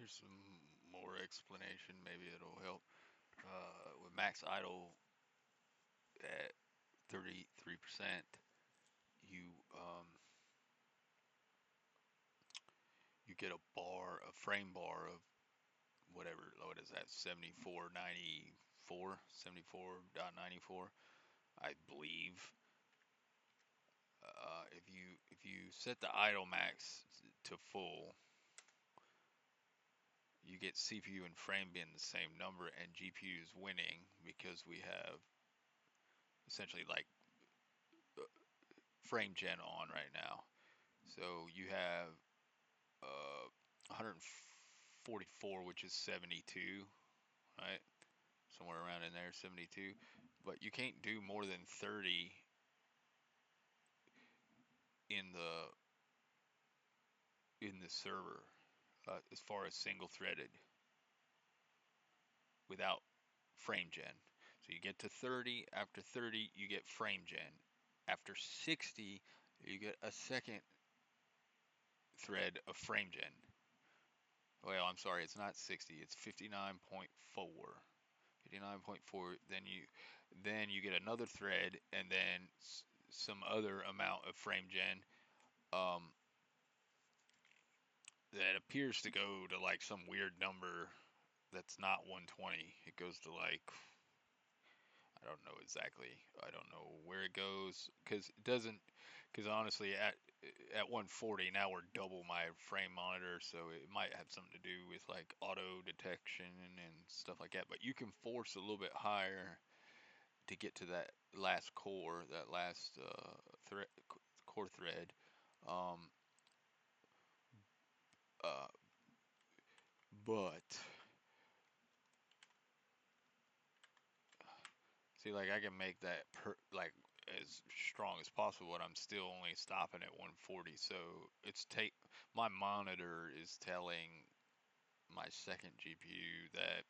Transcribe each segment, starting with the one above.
Here's some more explanation. Maybe it'll help. With max idle at 33%, you you get a frame bar of whatever. What is that? 7494, 74.94, I believe. If you set the idle max to full, you get CPU and frame being the same number, and GPU is winning because we have essentially like FrameGEN on right now. So you have 144, which is 72, right? Somewhere around in there, 72. But you can't do more than 30 in the server as far as single threaded without FrameGEN. So you get to 30. After 30, you get FrameGEN. After 60, you get a second thread of FrameGEN. Well, I'm sorry, it's not 60. It's 59.4. 59.4. Then you get another thread, and then some other amount of FrameGEN that appears to go to like some weird number that's not 120. It goes to like, I don't know exactly. I don't know where it goes because it doesn't. Because honestly, at 140 now we're double my frame monitor, so it might have something to do with like auto detection and stuff like that. But you can force a little bit higher to get to that last core, that last core thread. Um, uh, but see, like I can make that like as strong as possible, but I'm still only stopping at 140. So my monitor is telling my second GPU that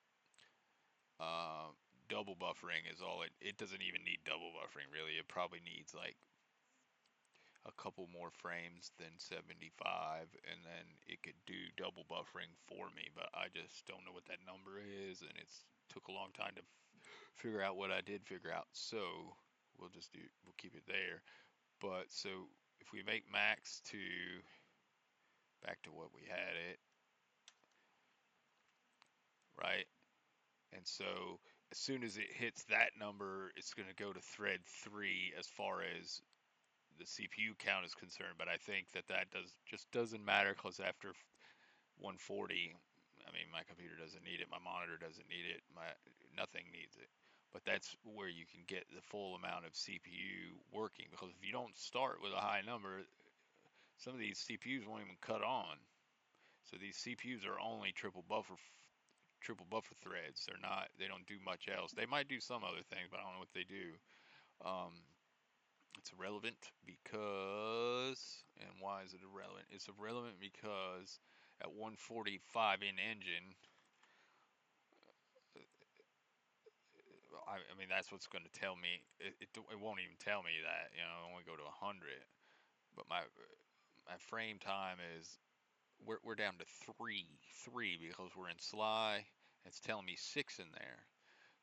double buffering is all it doesn't even need double buffering really. It probably needs like a couple more frames than 75, and then it could do double buffering for me, but I just don't know what that number is, and it's took a long time to figure out what I did figure out. So we'll keep it there. But so if we make max to back to what we had it, right? And so as soon as it hits that number, it's going to go to thread 3 as far as the CPU count is concerned. But I think that doesn't matter because after 140, I mean, my computer doesn't need it, my monitor doesn't need it, nothing needs it. But that's where you can get the full amount of CPU working, because if you don't start with a high number, some of these CPUs won't even cut on. So these CPUs are only triple buffer threads. They don't do much else. They might do some other things, but I don't know what they do. It's irrelevant because, and why is it irrelevant? It's irrelevant because at 145 in engine, I mean, that's what's going to tell me. It won't even tell me that, I only go to 100. But my frame time is, we're down to 3 because we're in SLI. It's telling me 6 in there.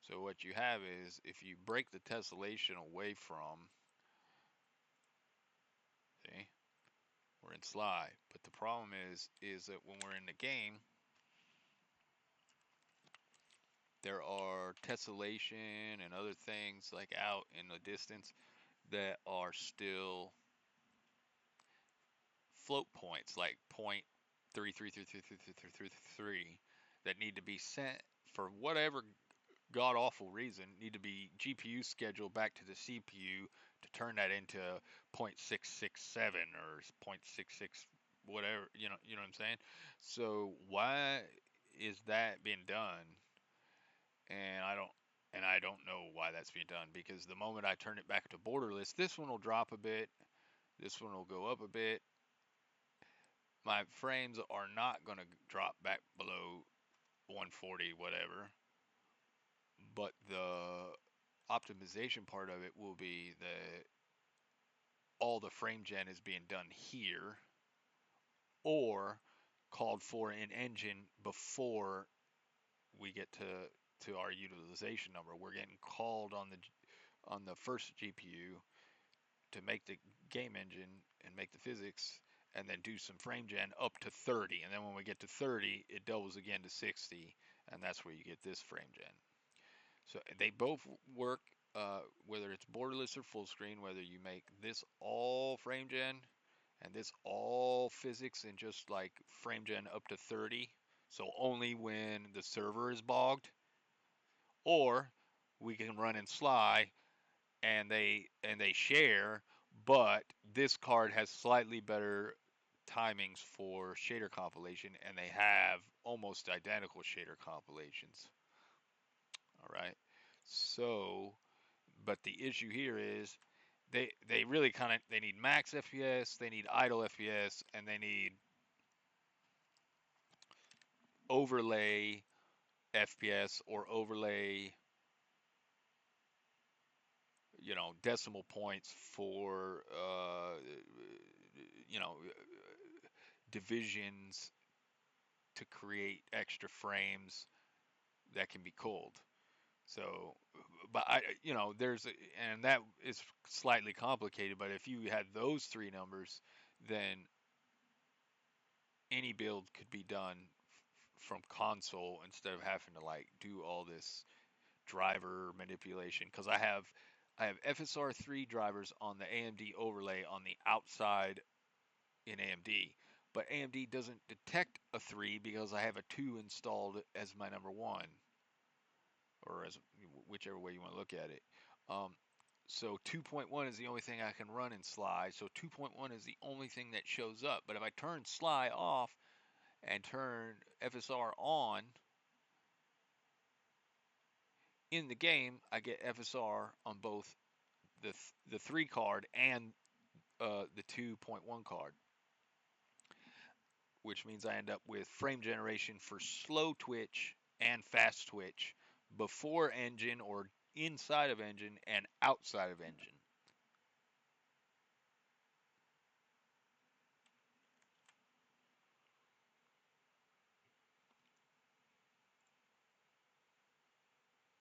So what you have is, if you break the tessellation away from, see, we're in SLI. But the problem is that when we're in the game, there are tessellation and other things like out in the distance that are still float points, like 0.333333 that need to be sent for whatever god awful reason, need to be GPU scheduled back to the CPU to turn that into 0.667 or 0.66 whatever, you know what I'm saying? So why is that being done? And I don't know why that's being done, because the moment I turn it back to borderless, this one will drop a bit, this one will go up a bit. My frames are not going to drop back below 140 whatever, but the optimization part of it will be that all the FrameGEN is being done here, or called for in engine before we get to our utilization number. We're getting called on the first GPU to make the game engine and make the physics, and then do some FrameGen up to 30. And then when we get to 30, it doubles again to 60, and that's where you get this FrameGen. So they both work, whether it's borderless or full screen, whether you make this all FrameGen and this all physics and just like FrameGen up to 30, so only when the server is bogged, or we can run in SLI and they share, but this card has slightly better timings for shader compilation, and they have almost identical shader compilations. All right. So, but the issue here is they really they need max FPS, they need idle FPS, and they need overlay FPS or overlay, decimal points for divisions to create extra frames that can be culled. So, but and that is slightly complicated, but if you had those three numbers, then any build could be done from console instead of having to like do all this driver manipulation. Because I have FSR3 drivers on the AMD overlay on the outside in AMD, but AMD doesn't detect a 3 because I have a 2 installed as my number 1, or as whichever way you want to look at it. So 2.1 is the only thing I can run in SLI. So 2.1 is the only thing that shows up. But if I turn SLI off and turn FSR on in the game, I get FSR on both the 3 card and the 2.1 card, which means I end up with frame generation for slow twitch and fast twitch before engine or inside of engine and outside of engine.